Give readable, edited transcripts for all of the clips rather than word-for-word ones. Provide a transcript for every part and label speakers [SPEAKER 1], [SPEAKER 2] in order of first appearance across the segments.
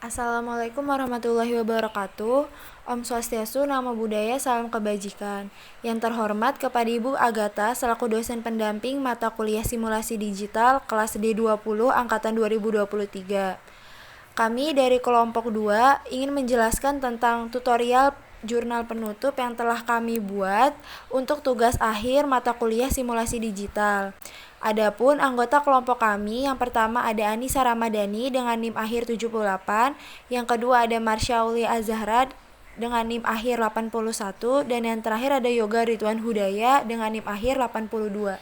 [SPEAKER 1] Assalamualaikum warahmatullahi wabarakatuh. Om Swastiastu, Namo Buddhaya, Salam Kebajikan. Yang terhormat kepada Ibu Agatha selaku dosen pendamping mata kuliah simulasi digital kelas D20 angkatan 2023. Kami dari kelompok 2 ingin menjelaskan tentang tutorial jurnal penutup yang telah kami buat untuk tugas akhir mata kuliah simulasi digital. Adapun anggota kelompok kami, yang pertama ada Anissa Ramadhani dengan NIM akhir 78, yang kedua ada Marsha Aulia Azahra dengan NIM akhir 81, dan yang terakhir ada Yoga Ridwan Hudaya dengan NIM akhir 82.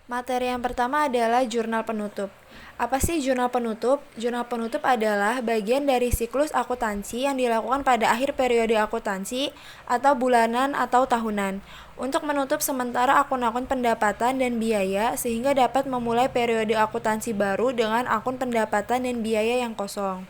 [SPEAKER 1] Materi yang pertama adalah jurnal penutup. Apa sih jurnal penutup? Jurnal penutup adalah bagian dari siklus akuntansi yang dilakukan pada akhir periode akuntansi atau bulanan atau tahunan untuk menutup sementara akun-akun pendapatan dan biaya sehingga dapat memulai periode akuntansi baru dengan akun pendapatan dan biaya yang kosong.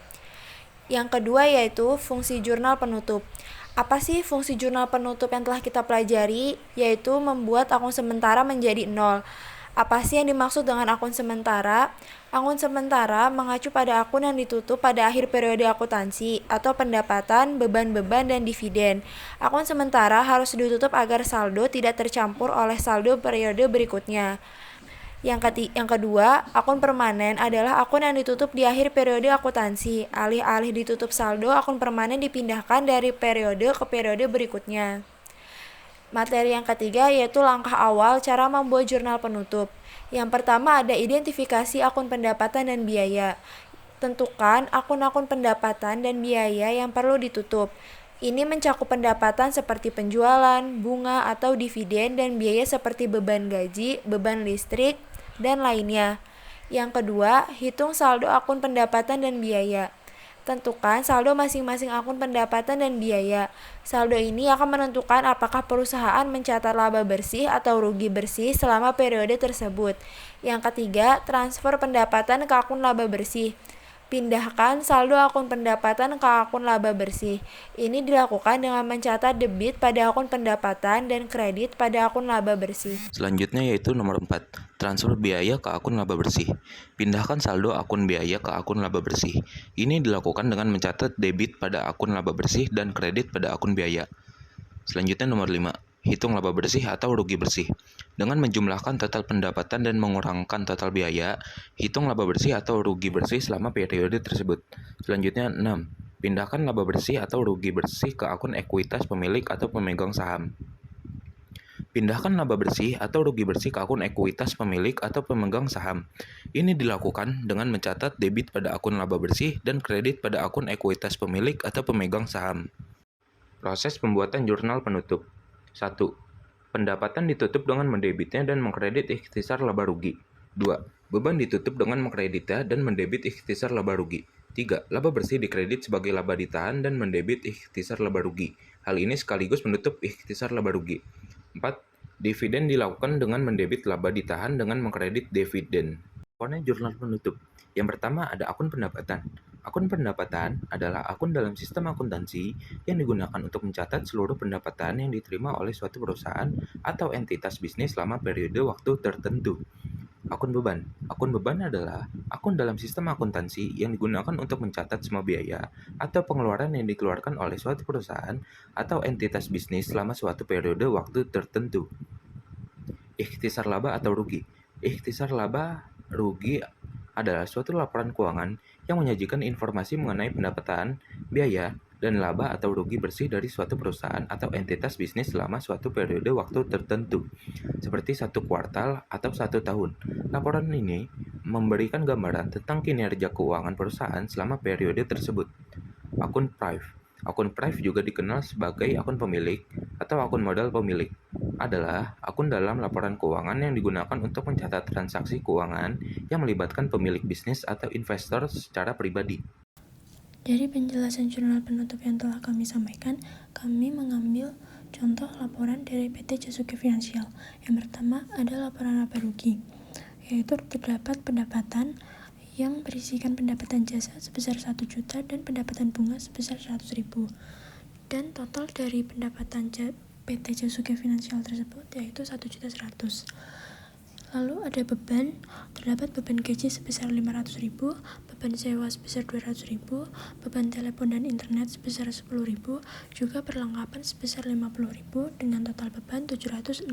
[SPEAKER 1] Yang kedua yaitu fungsi jurnal penutup. Apa sih fungsi jurnal penutup yang telah kita pelajari? Yaitu membuat akun sementara menjadi nol. Apa sih yang dimaksud dengan akun sementara? Akun sementara mengacu pada akun yang ditutup pada akhir periode akuntansi atau pendapatan, beban-beban, dan dividen. Akun sementara harus ditutup agar saldo tidak tercampur oleh saldo periode berikutnya. Yang kedua, akun permanen adalah akun yang ditutup di akhir periode akuntansi. Alih-alih ditutup saldo, akun permanen dipindahkan dari periode ke periode berikutnya. Materi yang ketiga yaitu langkah awal cara membuat jurnal penutup. Yang pertama ada identifikasi akun pendapatan dan biaya. Tentukan akun-akun pendapatan dan biaya yang perlu ditutup. Ini mencakup pendapatan seperti penjualan, bunga atau dividen, dan biaya seperti beban gaji, beban listrik, dan lainnya. Yang kedua, hitung saldo akun pendapatan dan biaya. Tentukan saldo masing-masing akun pendapatan dan biaya. Saldo ini akan menentukan apakah perusahaan mencatat laba bersih atau rugi bersih selama periode tersebut. Yang ketiga, transfer pendapatan ke akun laba bersih. Pindahkan saldo akun pendapatan ke akun laba bersih. Ini dilakukan dengan mencatat debit pada akun pendapatan dan kredit pada akun laba bersih.
[SPEAKER 2] Selanjutnya yaitu nomor 4, transfer biaya ke akun laba bersih. Pindahkan saldo akun biaya ke akun laba bersih. Ini dilakukan dengan mencatat debit pada akun laba bersih dan kredit pada akun biaya. Selanjutnya nomor 5, hitung laba bersih atau rugi bersih. Dengan menjumlahkan total pendapatan dan mengurangkan total biaya, hitung laba bersih atau rugi bersih selama periode tersebut. Selanjutnya 6, pindahkan laba bersih atau rugi bersih ke akun ekuitas pemilik atau pemegang saham. Pindahkan laba bersih atau rugi bersih ke akun ekuitas pemilik atau pemegang saham. Ini dilakukan dengan mencatat debit pada akun laba bersih dan kredit pada akun ekuitas pemilik atau pemegang saham. Proses pembuatan jurnal penutup. 1. Pendapatan ditutup dengan mendebitnya dan mengkredit ikhtisar laba rugi. 2. Beban ditutup dengan mengkreditnya dan mendebit ikhtisar laba rugi. 3. Laba bersih dikredit sebagai laba ditahan dan mendebit ikhtisar laba rugi. Hal ini sekaligus menutup ikhtisar laba rugi. 4. Dividen dilakukan dengan mendebit laba ditahan dengan mengkredit dividen. Komponen jurnal penutup. Yang pertama ada akun pendapatan. Akun pendapatan adalah akun dalam sistem akuntansi yang digunakan untuk mencatat seluruh pendapatan yang diterima oleh suatu perusahaan atau entitas bisnis selama periode waktu tertentu. Akun beban. Akun beban adalah akun dalam sistem akuntansi yang digunakan untuk mencatat semua biaya atau pengeluaran yang dikeluarkan oleh suatu perusahaan atau entitas bisnis selama suatu periode waktu tertentu. Ikhtisar laba atau rugi. Ikhtisar laba rugi adalah suatu laporan keuangan yang menyajikan informasi mengenai pendapatan, biaya, dan laba atau rugi bersih dari suatu perusahaan atau entitas bisnis selama suatu periode waktu tertentu, seperti satu kuartal atau satu tahun. Laporan ini memberikan gambaran tentang kinerja keuangan perusahaan selama periode tersebut. Akun Prive. Akun Prive juga dikenal sebagai akun pemilik atau akun modal pemilik, adalah akun dalam laporan keuangan yang digunakan untuk mencatat transaksi keuangan yang melibatkan pemilik bisnis atau investor secara pribadi.
[SPEAKER 3] Dari penjelasan jurnal penutup yang telah kami sampaikan, kami mengambil contoh laporan dari PT Jasuke Financial. Yang pertama ada laporan laba rugi, yaitu terdapat pendapatan yang berisikan pendapatan jasa sebesar 1 juta dan pendapatan bunga sebesar 100.000. Dan total dari pendapatan PT Jasuke Financial tersebut yaitu 1.100.000. Lalu ada beban, terdapat beban gaji sebesar 500.000, beban sewa sebesar 200.000, beban telepon dan internet sebesar 10.000, juga perlengkapan sebesar 50.000 dengan total beban 760.000.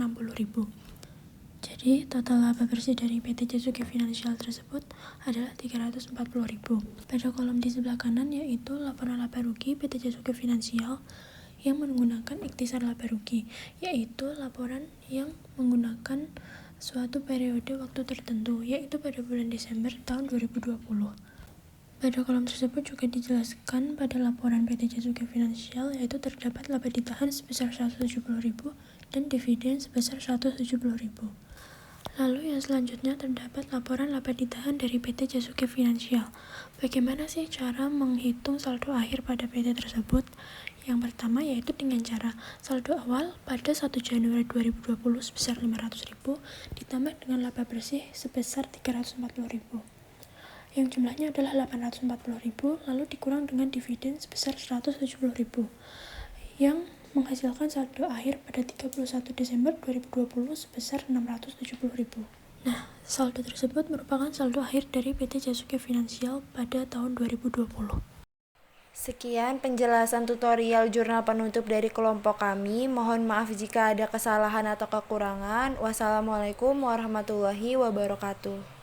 [SPEAKER 3] Jadi, total laba bersih dari PT Jasuke Financial tersebut adalah 340.000. Pada kolom di sebelah kanan yaitu laporan laba rugi PT Jasuke Financial yang menggunakan ikhtisar laba rugi, yaitu laporan yang menggunakan suatu periode waktu tertentu, yaitu pada bulan Desember tahun 2020. Pada kolom tersebut juga dijelaskan pada laporan PT Jasuke Financial yaitu terdapat laba ditahan sebesar 170.000 dan dividen sebesar 170.000. Lalu yang selanjutnya terdapat laporan laba ditahan dari PT Jasuke Financial. Bagaimana sih cara menghitung saldo akhir pada PT tersebut? Yang pertama yaitu dengan cara saldo awal pada 1 Januari 2020 sebesar 500.000 ditambah dengan laba bersih sebesar 340.000. Yang jumlahnya adalah 840.000 lalu dikurang dengan dividen sebesar 170.000 yang menghasilkan saldo akhir pada 31 Desember 2020 sebesar 670.000. Nah, saldo tersebut merupakan saldo akhir dari PT Jasuke Financial pada tahun 2020.
[SPEAKER 1] Sekian penjelasan tutorial jurnal penutup dari kelompok kami. Mohon maaf jika ada kesalahan atau kekurangan. Wassalamualaikum warahmatullahi wabarakatuh.